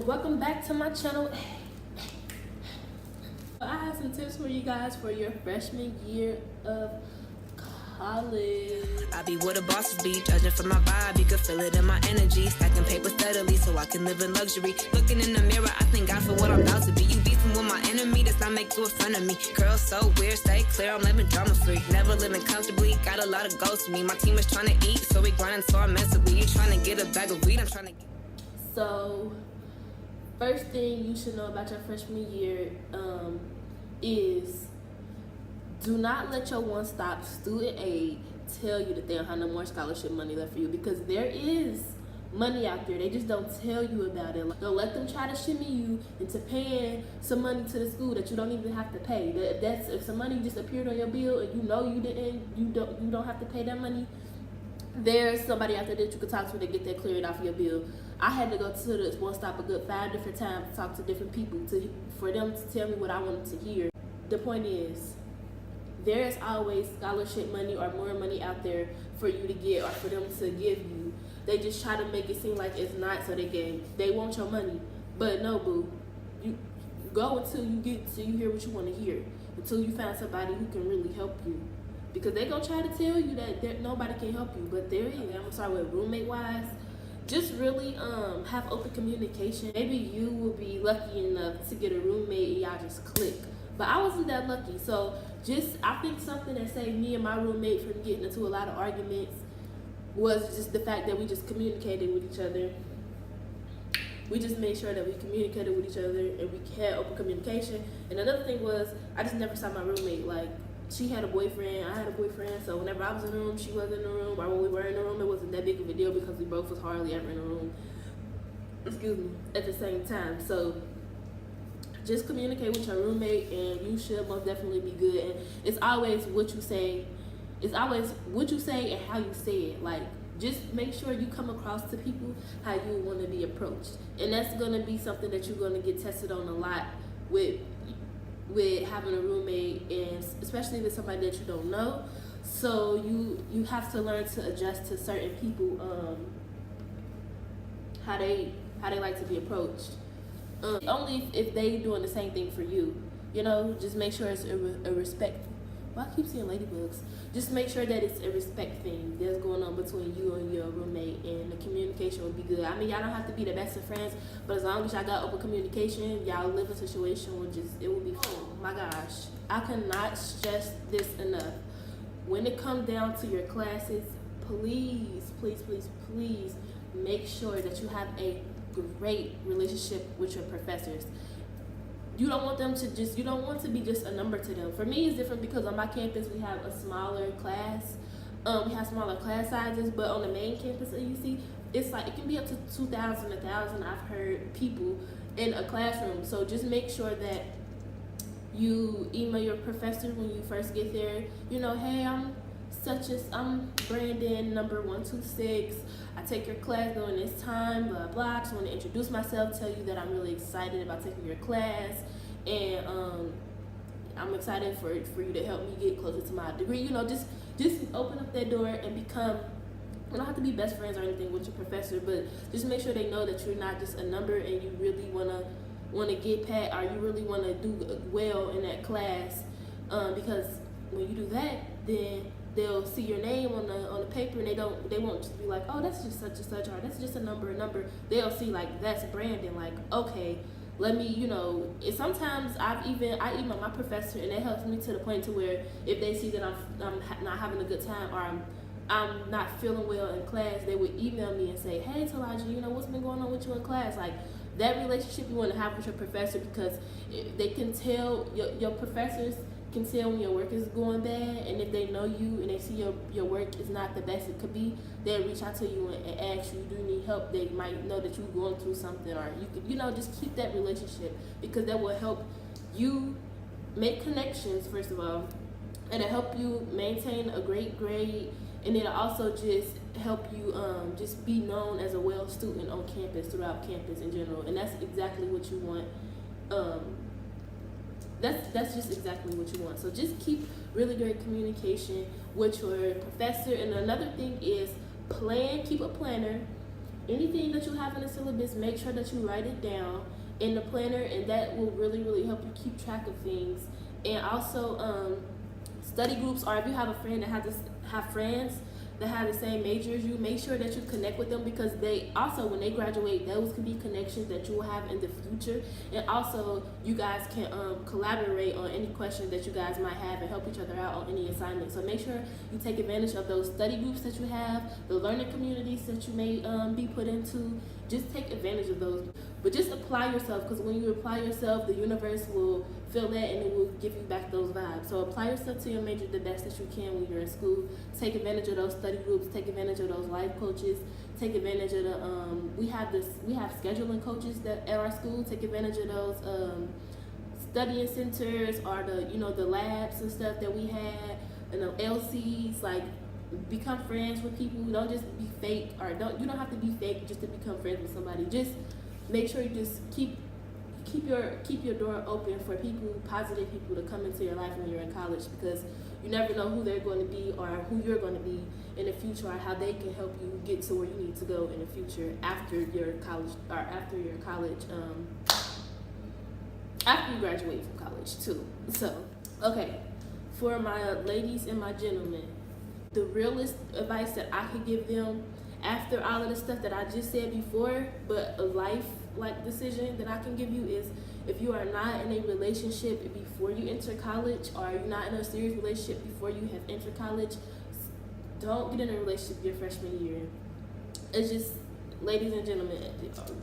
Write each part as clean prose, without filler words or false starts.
welcome back to my channel. I have some tips for you guys for your freshman year of college. I be where the bosses be, judging from my vibe, you can feel it in my energy. Stacking paper steadily so I can live in luxury. Looking in the mirror, I thank God for what I'm about to be. You beefing with my enemy, does not make you a friend of me. Girl, so weird, stay clear, I'm living drama free. Never living comfortably, got a lot of goals to me. My team is trying to eat, so we grinding so immensely. You trying to get a bag of weed, I'm trying to get... So, first thing you should know about your freshman year is do not let your one-stop student aid tell you that they don't have no more scholarship money left for you, because there is money out there. They just don't tell you about it. Don't let them try to shimmy you into paying some money to the school that you don't even have to pay. If some money just appeared on your bill and you know you don't have to pay that money, there's somebody out there that you could talk to to get that cleared off your bill. I had to go to this one stop a good 5 different times to talk to different people for them to tell me what I wanted to hear. The point is, there is always scholarship money or more money out there for you to get or for them to give you. They just try to make it seem like it's not, so they want your money. But no, boo. You go until you hear what you want to hear, until you find somebody who can really help you. Because they gonna try to tell you that nobody can help you, but there is. I'm gonna start with roommate wise. Just really have open communication. Maybe you will be lucky enough to get a roommate and y'all just click. But I wasn't that lucky. So I think something that saved me and my roommate from getting into a lot of arguments was just the fact that we just communicated with each other. We just made sure that we communicated with each other and we had open communication. And another thing was, I just never saw my roommate. Like, she had a boyfriend, I had a boyfriend, so whenever I was in the room, she was in the room, or when we were in the room, it wasn't that big of a deal because we both was hardly ever in the room, at the same time. So just communicate with your roommate and you should most definitely be good. And it's always what you say, and how you say it. Like, just make sure you come across to people how you want to be approached. And that's going to be something that you're going to get tested on a lot with having a roommate, and especially with somebody that you don't know. So you have to learn to adjust to certain people, how they like to be approached. Only if they doing the same thing for you. You know, just make sure it's a respect. Well, I keep seeing ladybugs. Just make sure that it's a respect thing that's going on between you and your roommate, and the communication will be good. I mean, y'all don't have to be the best of friends, but as long as y'all got open communication, y'all live a situation it will be fun. Oh my gosh, I cannot stress this enough. When it comes down to your classes, please make sure that you have a great relationship with your professors. You don't want to be just a number to them. For me, it's different because on my campus we have a smaller class. We have smaller class sizes, but on the main campus at UC, it's like it can be up to 2,000, 1,000. I've heard people in a classroom. So just make sure that you email your professor when you first get there. You know, hey, I'm Brandon, number 126. I take your class during this time, blah, blah. I just want to introduce myself, tell you that I'm really excited about taking your class, and I'm excited for you to help me get closer to my degree. You know, just open up that door and become, you don't have to be best friends or anything with your professor, but just make sure they know that you're not just a number and you really want to get pat, or you really want to do well in that class, because when you do that, then they'll see your name on the paper, and they won't just be like, oh, that's just such and such, or that's just a number. They'll see, like, that's Brandon. Like, okay, let me, you know. Sometimes I email my professor, and that helps me to the point to where if they see that I'm not having a good time, or I'm not feeling well in class, they would email me and say, hey, Talaja, you know, what's been going on with you in class? Like, that relationship you want to have with your professor, because they can tell, your professors can tell when your work is going bad, and if they know you and they see your work is not the best it could be, they'll reach out to you and ask you, do you need help? They might know that you're going through something, or you could, you know, just keep that relationship, because that will help you make connections, first of all, and it'll help you maintain a great grade, and it'll also just help you just be known as a well student on campus, throughout campus in general, and that's exactly what you want. That's just exactly what you want. So just keep really great communication with your professor. And another thing is keep a planner, anything that you have in the syllabus, make sure that you write it down in the planner, and that will really, really help you keep track of things. And also, study groups, or if you have a friend that have friends that have the same major as you, make sure that you connect with them, because they also, when they graduate, those can be connections that you will have in the future. And also, you guys can collaborate on any questions that you guys might have and help each other out on any assignments. So make sure you take advantage of those study groups that you have, the learning communities that you may be put into. Just take advantage of those. But just apply yourself, because when you apply yourself, the universe will feel that and it will give you back those vibes. So apply yourself to your major the best that you can when you're in school. Take advantage of those study groups, take advantage of those life coaches, take advantage of the we have scheduling coaches that at our school. Take advantage of those studying centers, or the labs and stuff that we had, and the LCs. Like, become friends with people. Don't just be fake, or you don't have to be fake just to become friends with somebody. Just make sure you just keep your door open for positive people to come into your life when you're in college, because you never know who they're going to be, or who you're going to be in the future, or how they can help you get to where you need to go in the future after your college, or after you graduate from college too. So, okay, for my ladies and my gentlemen, the realest advice that I could give them after all of the stuff that I just said before, but a life-like decision that I can give you is, if you are not in a relationship before you enter college, or you're not in a serious relationship before you have entered college, don't get in a relationship your freshman year. It's just, ladies and gentlemen,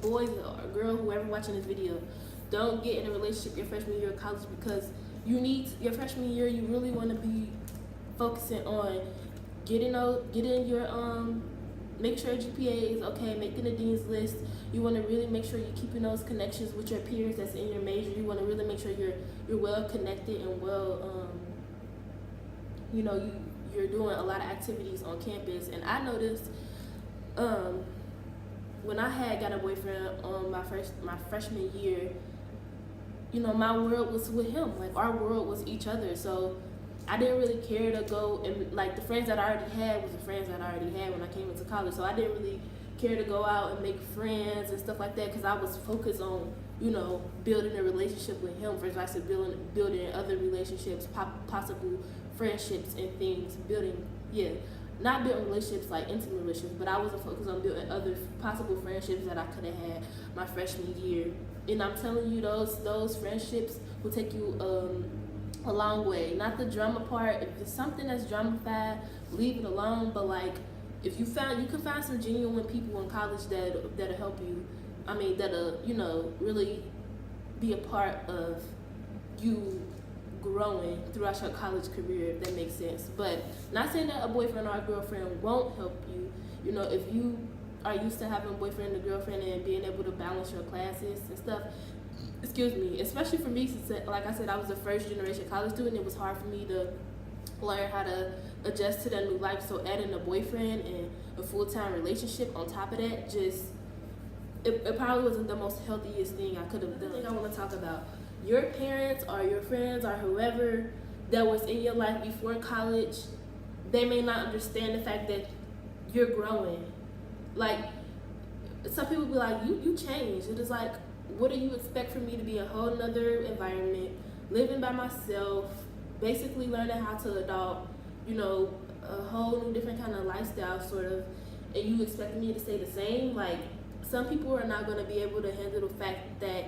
boys or girls, whoever watching this video, don't get in a relationship your freshman year of college, because your freshman year, you really want to be focusing on getting your make sure GPA is okay, making the dean's list. You want to really make sure you're keeping those connections with your peers that's in your major. You want to really make sure you're well connected and well, you're doing a lot of activities on campus. And I noticed when I had got a boyfriend on my freshman year, my world was with him. Like, our world was each other. So I didn't really care to go, and like, the friends that I already had was the friends that I already had when I came into college. So I didn't really care to go out and make friends and stuff like that, because I was focused on, building a relationship with him versus building other relationships, possible friendships and things. Not building relationships like intimate relationships, but I wasn't focused on building other possible friendships that I could have had my freshman year. And I'm telling you, those friendships will take you a long way. Not the drama part. If it's something that's drama-fied, leave it alone. But like, if you can find some genuine people in college that'll help you. I mean, that'll really be a part of you growing throughout your college career, if that makes sense. But not saying that a boyfriend or a girlfriend won't help you. If you are used to having a boyfriend and a girlfriend and being able to balance your classes and stuff, especially for me, since, like I said, I was a first generation college student, it was hard for me to learn how to adjust to that new life. So adding a boyfriend and a full-time relationship on top of that, it probably wasn't the most healthiest thing I could have done. The thing I want to talk about, your parents or your friends or whoever that was in your life before college, they may not understand the fact that you're growing. Like, some people be like, you changed. It is like, what do you expect from me to be a whole nother environment, living by myself, basically learning how to adopt, a whole new different kind of lifestyle, sort of, and you expect me to stay the same? Like, some people are not going to be able to handle the fact that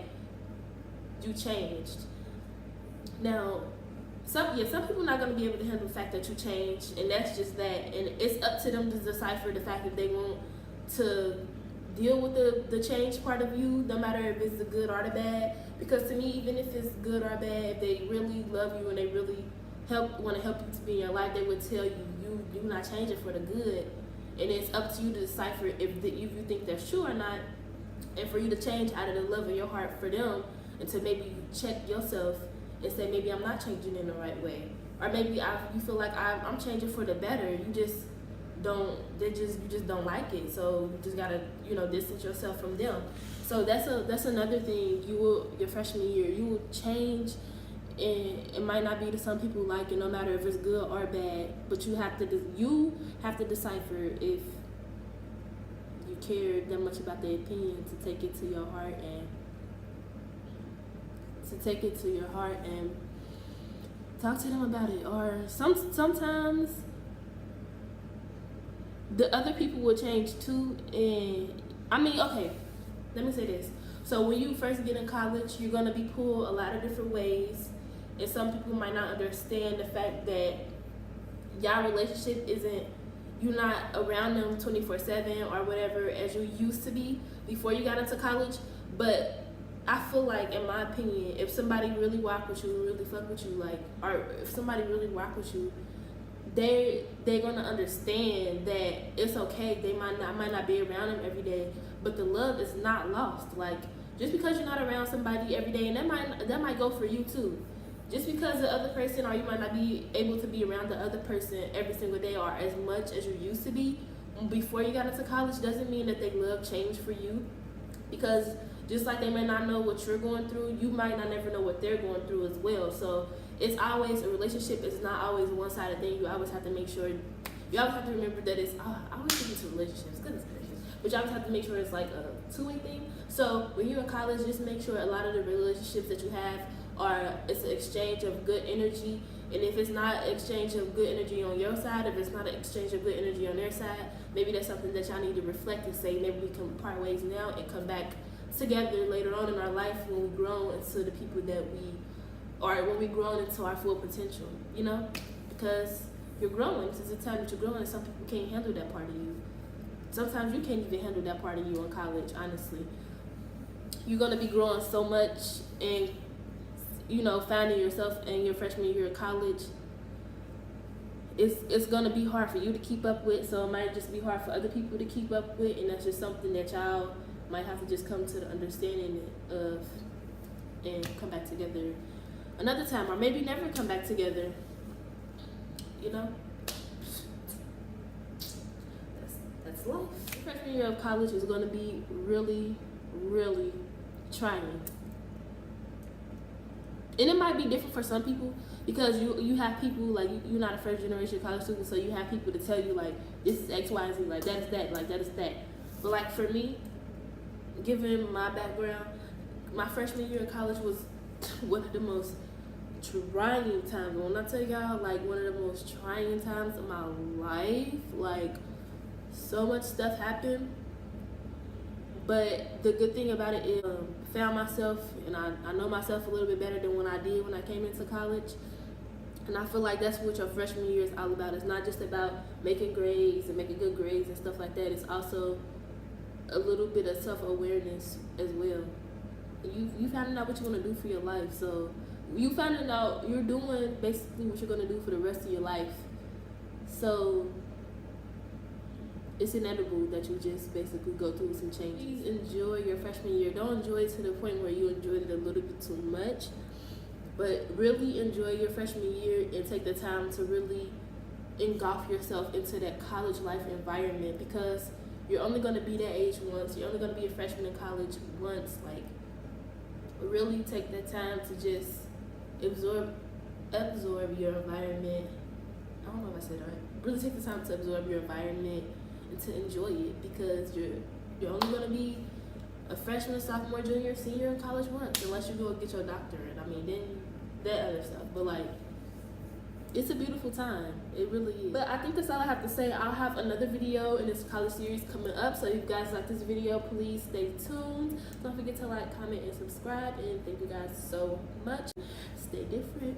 you changed. Now, some people are not going to be able to handle the fact that you changed, and that's just that. And it's up to them to decipher the fact that they want to deal with the change part of you, no matter if it's the good or the bad. Because to me, even if it's good or bad, if they really love you and they really want to help you to be in your life, they would tell you you're not changing for the good. And it's up to you to decipher if you think that's true or not, and for you to change out of the love of your heart for them, and to maybe check yourself and say, maybe I'm not changing in the right way, or maybe you feel like I'm changing for the better. You just don't like it, so you just gotta distance yourself from them. So that's another thing. Your freshman year, you will change, and it might not be to some people like it, no matter if it's good or bad. But you have to decipher if you care that much about their opinion, to take it to your heart and talk to them about it. Or sometimes the other people will change too. And I mean, okay, let me say this. So when you first get in college, you're gonna be pulled a lot of different ways, and some people might not understand the fact that y'all relationship isn't, you're not around them 24/7 or whatever as you used to be before you got into college. But I feel like, in my opinion, if somebody really rock with you, really fuck with you, like, or if somebody really rock with you, they're gonna understand that it's okay. They might not be around them every day, but the love is not lost. Like, just because you're not around somebody every day, and that might go for you too. Just because the other person, or you might not be able to be around the other person every single day or as much as you used to be before you got into college, doesn't mean that their love changed for you. Because just like they may not know what you're going through, you might not never know what they're going through as well. So it's always, a relationship is not always a one-sided thing. You always have to make sure, you always have to remember that it's, I always think it's relationships, goodness gracious, but you always have to make sure it's like a two-way thing. So when you're in college, just make sure a lot of the relationships that you have it's an exchange of good energy. And if it's not exchange of good energy on your side, if it's not an exchange of good energy on their side, maybe that's something that y'all need to reflect and say, maybe we can part ways now and come back together later on in our life when we grow into the people that when we grow into our full potential, you know? Because you're growing. This is the time that you're growing, and some people can't handle that part of you. Sometimes you can't even handle that part of you in college, honestly. You're going to be growing so much, and finding yourself in your freshman year of college, it's gonna be hard for you to keep up with. So it might just be hard for other people to keep up with, and that's just something that y'all might have to just come to the understanding of and come back together another time, or maybe never come back together. That's life. Freshman year of college is gonna be really, really trying. And it might be different for some people, because you have people, like, you're not a first generation college student, so you have people to tell you, like, this is X, Y, and Z, like, that is that, like, that is that. But, like, for me, given my background, my freshman year of college was one of the most trying times. When I tell y'all, like, one of the most trying times of my life, like, so much stuff happened. But the good thing about it is, found myself, and I know myself a little bit better than when I did when I came into college. And I feel like that's what your freshman year is all about. It's not just about making grades and making good grades and stuff like that. It's also a little bit of self-awareness as well. You finding out what you want to do for your life. So you finding out you're doing basically what you're going to do for the rest of your life. So it's inevitable that you just basically go through some changes. Please enjoy your freshman year. Don't enjoy it to the point where you enjoyed it a little bit too much, but really enjoy your freshman year and take the time to really engulf yourself into that college life environment, because you're only going to be that age once. You're only going to be a freshman in college once. Like, really take that time to just absorb your environment. I don't know if I said that right. Really take the time to absorb your environment and to enjoy it, because you're only going to be a freshman, sophomore, junior, senior in college once, unless you go get your doctorate. I mean, then that other stuff. But, like, it's a beautiful time. It really is. But I think that's all I have to say. I'll have another video in this college series coming up. So if you guys like this video, please stay tuned. Don't forget to like, comment, and subscribe. And thank you guys so much. Stay different.